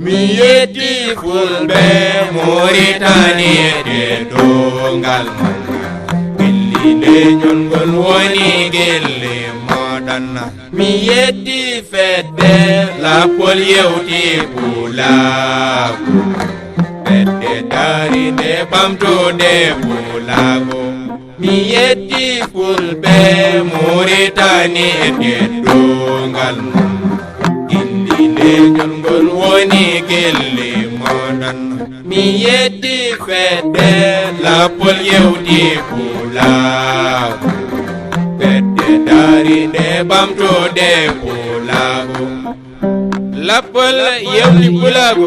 mi yetti fulɓe Mauritanie de dongal gelli leñol ngol woni gelle moɗon mi yetti fedde lappol yewti Pulago fedde darinde ɓamtode Pulago mi yetti fulɓe Mauritanie de dongal leñol ngol woni gelle moɗon mi yetti fedde lappol yewti Pulago fedde darinde ɓamtode Pulago lappol yewti Pulago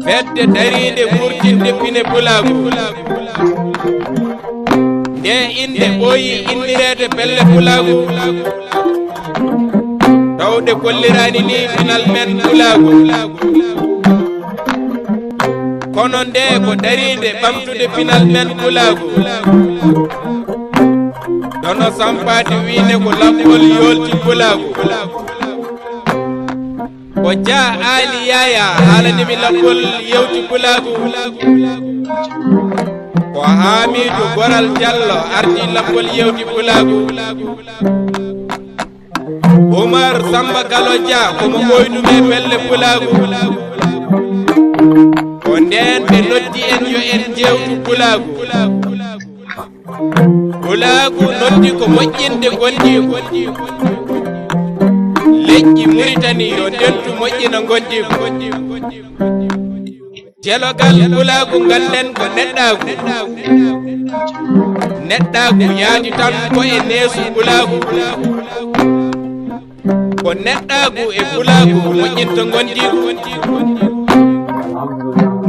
fedde darinde ɓurtinde pine Pulago nde inde ɓooyi indirede pelle Pulago tawde kollirani ni final men Pulago kono nde ko darinde ɓamtude final men Pulago dono sampade wiide ko lappol yolti Pulago ko Dia Ali Yaya haalanimi lappol yewti Pulago ko Hamidou Goral Diallo ardi lappol yewti Pulago Omar Samba Gallo Dia komo ɓoyduɓe pelle Pulago ko nden ɓe noddi en yo en jewtu Pulago Pulago noddi ko moƴƴinde gondiko leƴƴi Mauritanie yo ndentu moƴƴina gondiko jelogal Pulago ganden ko neɗɗagu yaadi tan ko e neesu Pulago ko neɗɗagu e Pulago moƴƴinta gondigo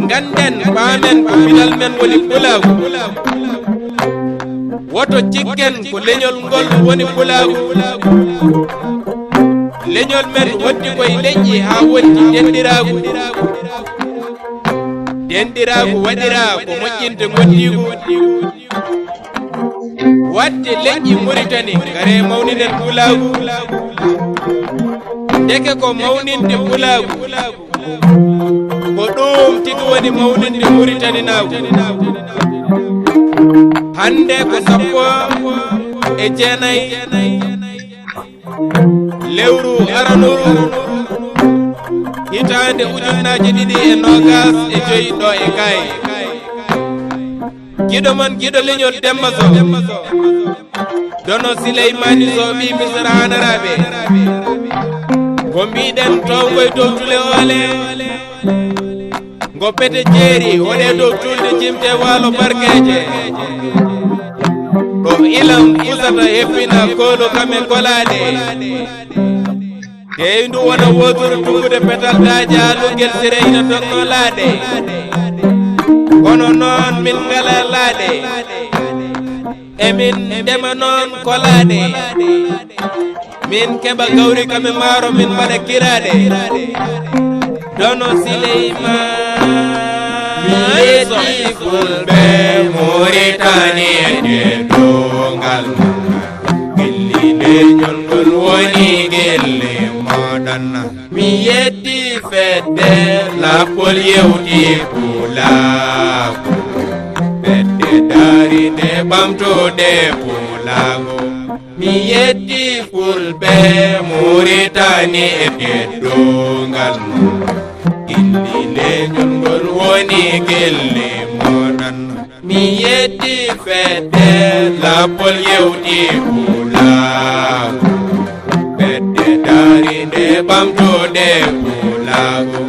ganden paamen ko final men woni Pulago woto jiggen ko leñol ngol woni Pulago leñol men woddi koye leƴƴi ha wondi dendiragu waɗira ko moƴƴinde gondigo wadde leƴƴi Mauritanie gare mawninen Pulago deke ko mawninde Pulago ko ɗum tigi woni mawninde Mauritanie nago hande ko 19 lewru aranuru hitande ujunnaje ɗiɗi e nogas e joyi ɗo e gaye giɗo man giɗo leñol Demba Sow dono Souleymani Sow ɓi Misra hanaraɓe ko mbiɗen towgoye dow tule ole ngo pete jeeri woɗe dow tulde jimte waalo barkeje ɗo ilam usata heppina kolo kame kolade teyndu wona woduru tungude petal daji ha luggel sireyna donno laade kono noon min ngala laade emin ndema noon kolade min keɓa gawri kame maaro min mbaɗa kirade dono Souleymani fulɓe Mauritanie de dongal gelli leñol ngol woni gelle moɗon mi yetti fedde lappol yewti Pulago fedde darinde ɓamtode Pulago mi yetti fulɓe Mauritanie de dongal gelli leñol ngol woni gelle moɗon mi yetti fedde lappol yewti Pulago fedde darinde ɓamtode Pulago